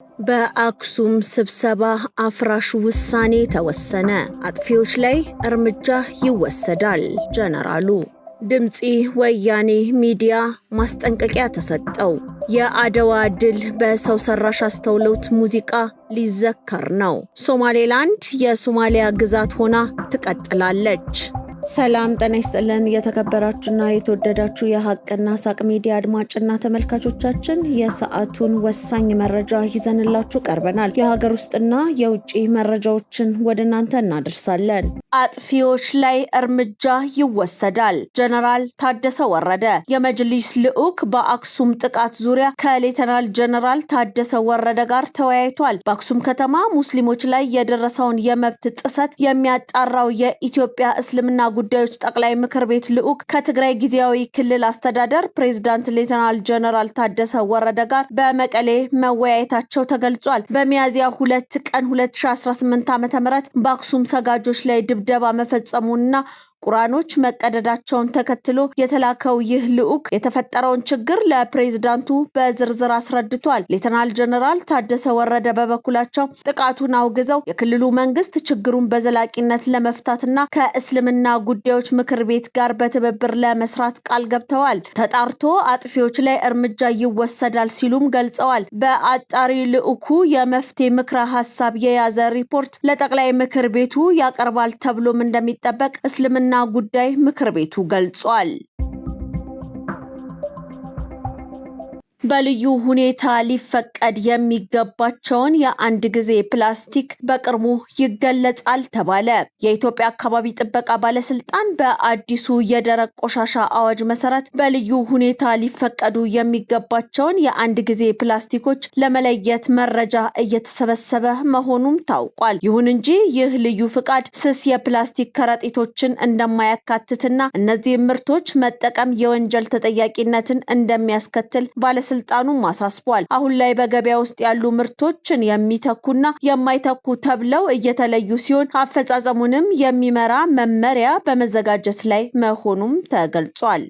በአክሱም ስብሰባ አፍራሽ ውሳኔ ተወሰነ። አጥፊዎች ላይ እርምጃ ይወሰዳል። ጀነራሉ ድምፂ ወያኔ ሚዲያ ማስጠንቀቂያ ተሰጠው። የአድዋ ድል በሰው ሰራሽ አስተውሎት ሙዚቃ ሊዘከር ነው። ሶማሌላንድ የሶማሊያ ግዛት ሆና ትቀጥላለች። ሰላም ጤና ይስጥልን። የተከበራችሁና የተወደዳችሁ የሐቅና ሳቅ ሚዲያ አድማጭና ተመልካቾቻችን የሰዓቱን ወሳኝ መረጃ ይዘንላችሁ ቀርበናል። የሀገር ውስጥና የውጭ መረጃዎችን ወደ እናንተ እናደርሳለን። አጥፊዎች ላይ እርምጃ ይወሰዳል። ጀነራል ታደሰ ወረደ የመጅሊስ ልዑክ በአክሱም ጥቃት ዙሪያ ከሌተናል ጀነራል ታደሰ ወረደ ጋር ተወያይቷል። በአክሱም ከተማ ሙስሊሞች ላይ የደረሰውን የመብት ጥሰት የሚያጣራው የኢትዮጵያ እስልምና ጉዳዮች ጠቅላይ ምክር ቤት ልዑክ ከትግራይ ጊዜያዊ ክልል አስተዳደር ፕሬዝዳንት ሌተናል ጀነራል ታደሰ ወረደ ጋር በመቀሌ መወያየታቸው ተገልጿል። በሚያዝያ 2 ቀን 2018 ዓ.ም በአክሱም ሰጋጆች ላይ ድብደባ መፈጸሙና ቁራኖች መቀደዳቸውን ተከትሎ የተላከው ይህ ልዑክ የተፈጠረውን ችግር ለፕሬዝዳንቱ በዝርዝር አስረድቷል። ሌተናል ጀነራል ታደሰ ወረደ በበኩላቸው ጥቃቱን አውግዘው የክልሉ መንግስት ችግሩን በዘላቂነት ለመፍታትና ከእስልምና ጉዳዮች ምክር ቤት ጋር በትብብር ለመስራት ቃል ገብተዋል። ተጣርቶ አጥፊዎች ላይ እርምጃ ይወሰዳል ሲሉም ገልጸዋል። በአጣሪ ልዑኩ የመፍትሄ ምክረ ሀሳብ የያዘ ሪፖርት ለጠቅላይ ምክር ቤቱ ያቀርባል ተብሎም እንደሚጠበቅ እስልምና ጉዳይ ምክር ቤቱ ገልጿል። በልዩ ሁኔታ ሊፈቀድ የሚገባቸውን የአንድ ጊዜ ፕላስቲክ በቅርቡ ይገለጻል ተባለ። የኢትዮጵያ አካባቢ ጥበቃ ባለስልጣን በአዲሱ የደረቅ ቆሻሻ አዋጅ መሰረት በልዩ ሁኔታ ሊፈቀዱ የሚገባቸውን የአንድ ጊዜ ፕላስቲኮች ለመለየት መረጃ እየተሰበሰበ መሆኑም ታውቋል። ይሁን እንጂ ይህ ልዩ ፍቃድ ስስ የፕላስቲክ ከረጢቶችን እንደማያካትትና እነዚህ ምርቶች መጠቀም የወንጀል ተጠያቂነትን እንደሚያስከትል ባለስልጣኑ አሳስቧል። አሁን ላይ በገበያ ውስጥ ያሉ ምርቶችን የሚተኩና የማይተኩ ተብለው እየተለዩ ሲሆን አፈጻጸሙንም የሚመራ መመሪያ በመዘጋጀት ላይ መሆኑም ተገልጿል።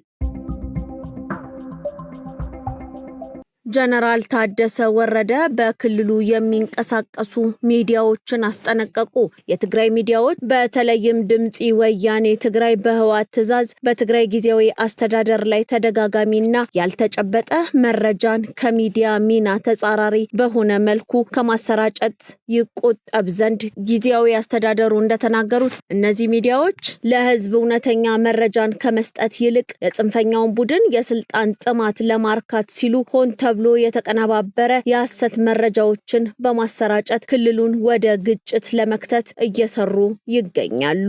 ጀነራል ታደሰ ወረደ በክልሉ የሚንቀሳቀሱ ሚዲያዎችን አስጠነቀቁ። የትግራይ ሚዲያዎች በተለይም ድምፂ ወያኔ ትግራይ በህወሓት ትዕዛዝ በትግራይ ጊዜያዊ አስተዳደር ላይ ተደጋጋሚና ያልተጨበጠ መረጃን ከሚዲያ ሚና ተጻራሪ በሆነ መልኩ ከማሰራጨት ይቆጠብ ዘንድ ጊዜያዊ አስተዳደሩ እንደተናገሩት እነዚህ ሚዲያዎች ለህዝብ እውነተኛ መረጃን ከመስጠት ይልቅ የጽንፈኛውን ቡድን የስልጣን ጥማት ለማርካት ሲሉ ሆን ብሎ የተቀነባበረ የሐሰት መረጃዎችን በማሰራጨት ክልሉን ወደ ግጭት ለመክተት እየሰሩ ይገኛሉ።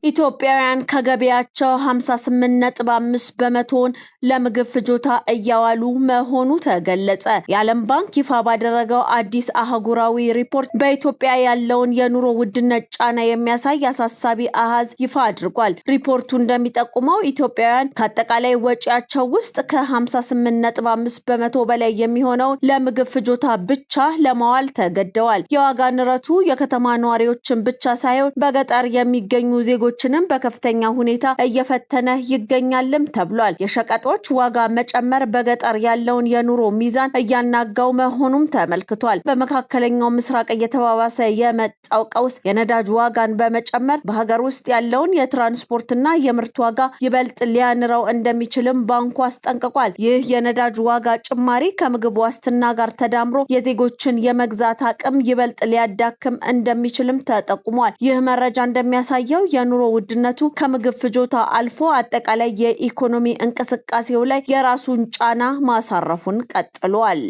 ኢትዮጵያውያን ከገቢያቸው 58.5% ለምግብ ፍጆታ እያዋሉ መሆኑ ተገለጸ። የዓለም ባንክ ይፋ ባደረገው አዲስ አህጉራዊ ሪፖርት በኢትዮጵያ ያለውን የኑሮ ውድነት ጫና የሚያሳይ አሳሳቢ አሃዝ ይፋ አድርጓል። ሪፖርቱ እንደሚጠቁመው ኢትዮጵያውያን ከአጠቃላይ ወጪያቸው ውስጥ ከ58.5% በላይ የሚሆነውን ለምግብ ፍጆታ ብቻ ለማዋል ተገደዋል። የዋጋ ንረቱ የከተማ ነዋሪዎችን ብቻ ሳይሆን በገጠር የሚገኙ ዜጎችንም በከፍተኛ ሁኔታ እየፈተነ ይገኛልም ተብሏል። የሸቀጦች ዋጋ መጨመር በገጠር ያለውን የኑሮ ሚዛን እያናጋው መሆኑም ተመልክቷል። በመካከለኛው ምስራቅ እየተባባሰ የመጣው ቀውስ የነዳጅ ዋጋን በመጨመር በሀገር ውስጥ ያለውን የትራንስፖርትና የምርት ዋጋ ይበልጥ ሊያንረው እንደሚችልም ባንኩ አስጠንቅቋል። ይህ የነዳጅ ዋጋ ጭማሪ ከምግብ ዋስትና ጋር ተዳምሮ የዜጎችን የመግዛት አቅም ይበልጥ ሊያዳክም እንደሚችልም ተጠቁሟል። ይህ መረጃ እንደሚያሳየው የኑሮ ውድነቱ ከምግብ ፍጆታ አልፎ አጠቃላይ የኢኮኖሚ እንቅስቃሴው ላይ የራሱን ጫና ማሳረፉን ቀጥሏል።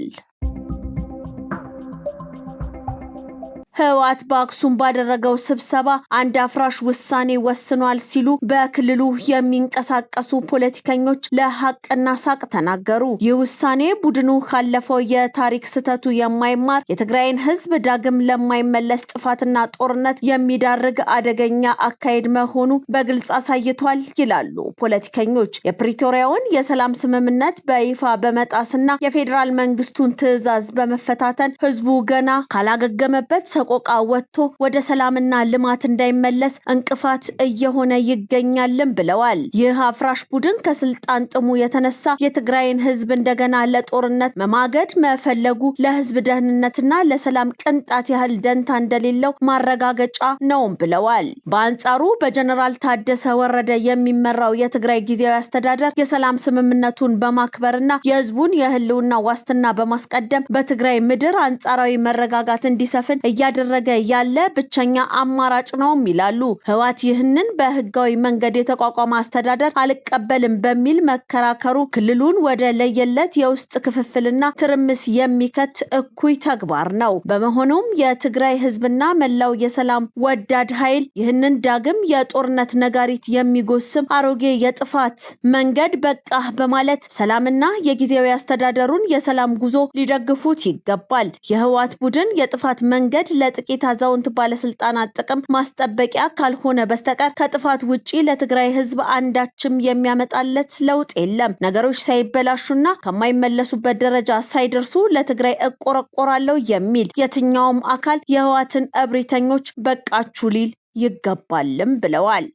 ህወሓት በአክሱም ባደረገው ስብሰባ አንድ አፍራሽ ውሳኔ ወስኗል ሲሉ በክልሉ የሚንቀሳቀሱ ፖለቲከኞች ለሐቅና ሳቅ ተናገሩ። ይህ ውሳኔ ቡድኑ ካለፈው የታሪክ ስህተቱ የማይማር የትግራይን ህዝብ ዳግም ለማይመለስ ጥፋትና ጦርነት የሚዳርግ አደገኛ አካሄድ መሆኑ በግልጽ አሳይቷል ይላሉ ፖለቲከኞች። የፕሪቶሪያውን የሰላም ስምምነት በይፋ በመጣስና የፌዴራል መንግስቱን ትዕዛዝ በመፈታተን ህዝቡ ገና ካላገገመበት ሰቆቃ ወጥቶ ወደ ሰላምና ልማት እንዳይመለስ እንቅፋት እየሆነ ይገኛልም ብለዋል። ይህ አፍራሽ ቡድን ከስልጣን ጥሙ የተነሳ የትግራይን ህዝብ እንደገና ለጦርነት መማገድ መፈለጉ ለህዝብ ደህንነትና ለሰላም ቅንጣት ያህል ደንታ እንደሌለው ማረጋገጫ ነውም ብለዋል። በአንጻሩ በጀነራል ታደሰ ወረደ የሚመራው የትግራይ ጊዜያዊ አስተዳደር የሰላም ስምምነቱን በማክበርና የህዝቡን የህልውና ዋስትና በማስቀደም በትግራይ ምድር አንጻራዊ መረጋጋት እንዲሰፍን እያደረገ ያለ ብቸኛ አማራጭ ነውም ይላሉ። ህወሓት ይህንን በህጋዊ መንገድ የተቋቋመ አስተዳደር አልቀበልም በሚል መከራከሩ ክልሉን ወደ ለየለት የውስጥ ክፍፍልና ትርምስ የሚከት እኩይ ተግባር ነው። በመሆኑም የትግራይ ህዝብና መላው የሰላም ወዳድ ኃይል ይህንን ዳግም የጦርነት ነጋሪት የሚጎስም አሮጌ የጥፋት መንገድ በቃ በማለት ሰላምና የጊዜያዊ አስተዳደሩን የሰላም ጉዞ ሊደግፉት ይገባል። የህወሓት ቡድን የጥፋት መንገድ ለጥቂት አዛውንት ባለስልጣናት ጥቅም ማስጠበቂያ ካልሆነ በስተቀር ከጥፋት ውጪ ለትግራይ ህዝብ አንዳችም የሚያመጣለት ለውጥ የለም። ነገሮች ሳይበላሹና ከማይመለሱበት ደረጃ ሳይደርሱ ለትግራይ እቆረቆራለሁ የሚል የትኛውም አካል የህወሓትን እብሪተኞች በቃችሁ ሊል ይገባልም ብለዋል።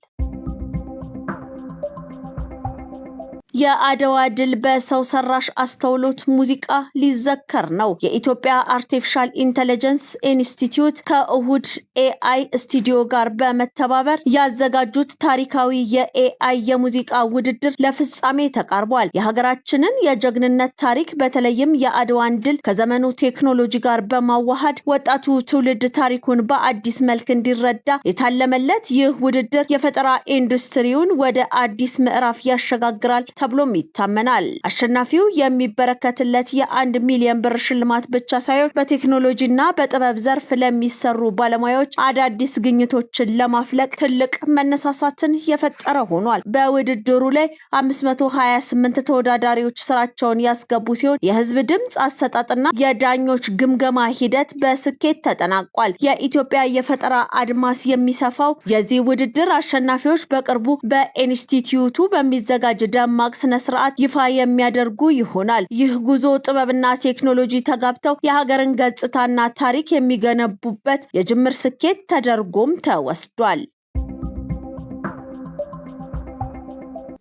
የአድዋ ድል በሰው ሰራሽ አስተውሎት ሙዚቃ ሊዘከር ነው። የኢትዮጵያ አርቲፊሻል ኢንተለጀንስ ኢንስቲትዩት ከእሁድ ኤአይ ስቱዲዮ ጋር በመተባበር ያዘጋጁት ታሪካዊ የኤአይ የሙዚቃ ውድድር ለፍጻሜ ተቃርቧል። የሀገራችንን የጀግንነት ታሪክ በተለይም የአድዋን ድል ከዘመኑ ቴክኖሎጂ ጋር በማዋሃድ ወጣቱ ትውልድ ታሪኩን በአዲስ መልክ እንዲረዳ የታለመለት ይህ ውድድር የፈጠራ ኢንዱስትሪውን ወደ አዲስ ምዕራፍ ያሸጋግራል ተብሎም ይታመናል። አሸናፊው የሚበረከትለት የ1 ሚሊዮን ብር ሽልማት ብቻ ሳይሆን በቴክኖሎጂና በጥበብ ዘርፍ ለሚሰሩ ባለሙያዎች አዳዲስ ግኝቶችን ለማፍለቅ ትልቅ መነሳሳትን የፈጠረ ሆኗል። በውድድሩ ላይ 528 ተወዳዳሪዎች ስራቸውን ያስገቡ ሲሆን የህዝብ ድምጽ አሰጣጥና የዳኞች ግምገማ ሂደት በስኬት ተጠናቋል። የኢትዮጵያ የፈጠራ አድማስ የሚሰፋው የዚህ ውድድር አሸናፊዎች በቅርቡ በኢንስቲትዩቱ በሚዘጋጅ ደማቅ ስነ ስርዓት ይፋ የሚያደርጉ ይሆናል። ይህ ጉዞ ጥበብና ቴክኖሎጂ ተጋብተው የሀገርን ገጽታና ታሪክ የሚገነቡበት የጅምር ስኬት ተደርጎም ተወስዷል።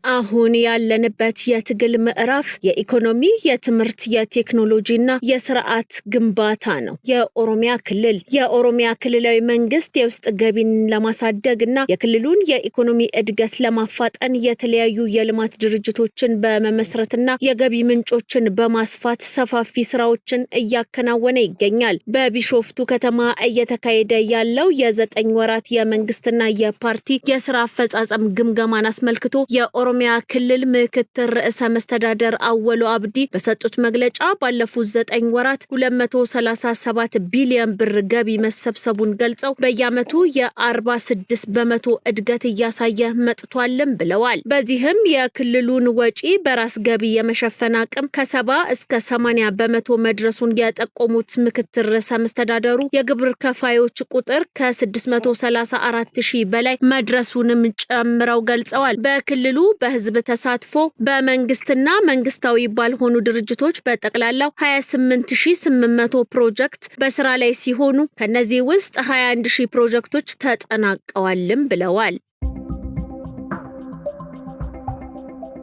አሁን ያለንበት የትግል ምዕራፍ የኢኮኖሚ፣ የትምህርት፣ የቴክኖሎጂና የስርዓት ግንባታ ነው። የኦሮሚያ ክልላዊ መንግስት የውስጥ ገቢን ለማሳደግና የክልሉን የኢኮኖሚ እድገት ለማፋጠን የተለያዩ የልማት ድርጅቶችን በመመስረትና የገቢ ምንጮችን በማስፋት ሰፋፊ ስራዎችን እያከናወነ ይገኛል። በቢሾፍቱ ከተማ እየተካሄደ ያለው የ9 ወራት የመንግስትና የፓርቲ የስራ አፈጻጸም ግምገማን አስመልክቶ የኦሮሚያ ክልል ምክትል ርዕሰ መስተዳደር አወሎ አብዲ በሰጡት መግለጫ ባለፉት 9 ወራት 237 ቢሊዮን ብር ገቢ መሰብሰቡን ገልጸው በየዓመቱ የ46% እድገት እያሳየ መጥቷልም ብለዋል። በዚህም የክልሉን ወጪ በራስ ገቢ የመሸፈን አቅም ከ70 እስከ 80% መድረሱን የጠቆሙት ምክትል ርዕሰ መስተዳደሩ የግብር ከፋዮች ቁጥር ከ634 ሺህ በላይ መድረሱንም ጨምረው ገልጸዋል። በክልሉ በህዝብ ተሳትፎ በመንግስትና መንግስታዊ ባልሆኑ ድርጅቶች በጠቅላላው 28800 ፕሮጀክት በስራ ላይ ሲሆኑ ከነዚህ ውስጥ 21000 ፕሮጀክቶች ተጠናቀዋልም ብለዋል።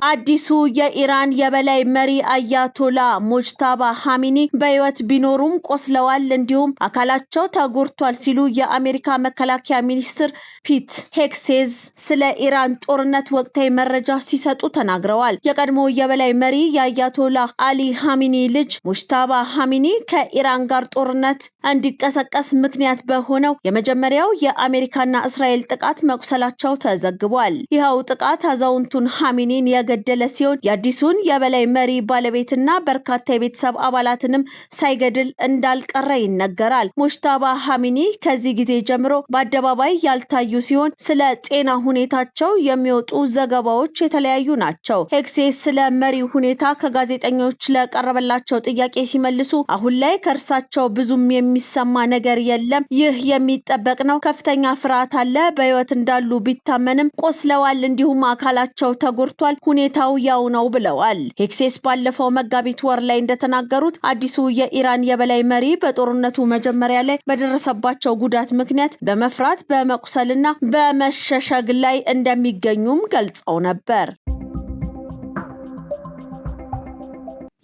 አዲሱ የኢራን የበላይ መሪ አያቶላ ሙጅታባ ኻሜኒ በህይወት ቢኖሩም ቆስለዋል እንዲሁም አካላቸው ተጎድቷል ሲሉ የአሜሪካ መከላከያ ሚኒስትር ፒት ሄክሴዝ ስለ ኢራን ጦርነት ወቅታዊ መረጃ ሲሰጡ ተናግረዋል። የቀድሞ የበላይ መሪ የአያቶላ አሊ ኻሜኒ ልጅ ሙጅታባ ኻሜኒ ከኢራን ጋር ጦርነት እንዲቀሰቀስ ምክንያት በሆነው የመጀመሪያው የአሜሪካና እስራኤል ጥቃት መቁሰላቸው ተዘግቧል። ይኸው ጥቃት አዛውንቱን ኻሜኒን ገደለ ሲሆን የአዲሱን የበላይ መሪ ባለቤትና በርካታ የቤተሰብ አባላትንም ሳይገድል እንዳልቀረ ይነገራል። ሙጅታባ ኻሜኒ ከዚህ ጊዜ ጀምሮ በአደባባይ ያልታዩ ሲሆን ስለ ጤና ሁኔታቸው የሚወጡ ዘገባዎች የተለያዩ ናቸው። ሄክሴስ ስለ መሪው ሁኔታ ከጋዜጠኞች ለቀረበላቸው ጥያቄ ሲመልሱ አሁን ላይ ከእርሳቸው ብዙም የሚሰማ ነገር የለም፣ ይህ የሚጠበቅ ነው፣ ከፍተኛ ፍርሃት አለ፣ በህይወት እንዳሉ ቢታመንም ቆስለዋል፣ እንዲሁም አካላቸው ተጎድቷል፣ ሁኔታው ያው ነው ብለዋል። ሄክሴስ ባለፈው መጋቢት ወር ላይ እንደተናገሩት አዲሱ የኢራን የበላይ መሪ በጦርነቱ መጀመሪያ ላይ በደረሰባቸው ጉዳት ምክንያት በመፍራት በመቁሰልና በመሸሸግ ላይ እንደሚገኙም ገልጸው ነበር።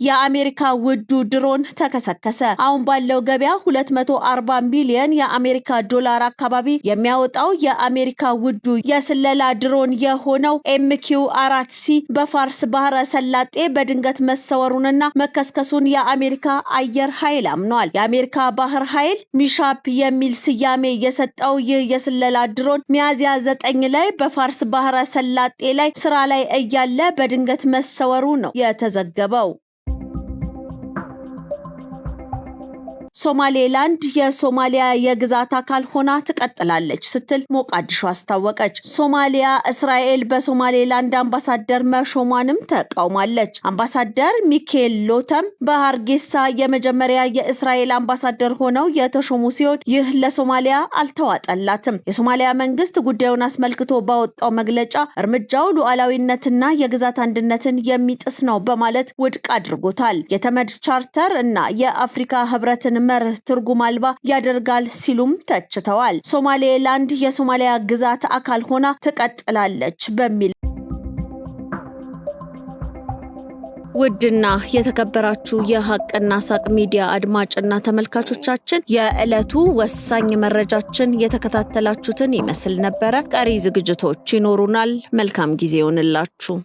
የአሜሪካ ውዱ ድሮን ተከሰከሰ። አሁን ባለው ገበያ 240 ሚሊዮን የአሜሪካ ዶላር አካባቢ የሚያወጣው የአሜሪካ ውዱ የስለላ ድሮን የሆነው MQ-4C በፋርስ ባህረ ሰላጤ በድንገት መሰወሩንና መከስከሱን የአሜሪካ አየር ኃይል አምኗል። የአሜሪካ ባህር ኃይል ሚሻፕ የሚል ስያሜ የሰጠው ይህ የስለላ ድሮን ሚያዝያ 9 ላይ በፋርስ ባህረ ሰላጤ ላይ ስራ ላይ እያለ በድንገት መሰወሩ ነው የተዘገበው። ሶማሌላንድ የሶማሊያ የግዛት አካል ሆና ትቀጥላለች ስትል ሞቃዲሾ አስታወቀች። ሶማሊያ እስራኤል በሶማሌላንድ አምባሳደር መሾሟንም ተቃውማለች። አምባሳደር ሚካኤል ሎተም በሃርጌሳ የመጀመሪያ የእስራኤል አምባሳደር ሆነው የተሾሙ ሲሆን ይህ ለሶማሊያ አልተዋጠላትም። የሶማሊያ መንግስት ጉዳዩን አስመልክቶ ባወጣው መግለጫ እርምጃው ሉዓላዊነትና የግዛት አንድነትን የሚጥስ ነው በማለት ውድቅ አድርጎታል። የተመድ ቻርተር እና የአፍሪካ ህብረትን መርህ ትርጉም አልባ ያደርጋል ሲሉም ተችተዋል። ሶማሌላንድ የሶማሊያ ግዛት አካል ሆና ትቀጥላለች በሚል ውድና የተከበራችሁ የሐቅና ሳቅ ሚዲያ አድማጭና ተመልካቾቻችን የዕለቱ ወሳኝ መረጃችን የተከታተላችሁትን ይመስል ነበረ። ቀሪ ዝግጅቶች ይኖሩናል። መልካም ጊዜ ይሁንላችሁ።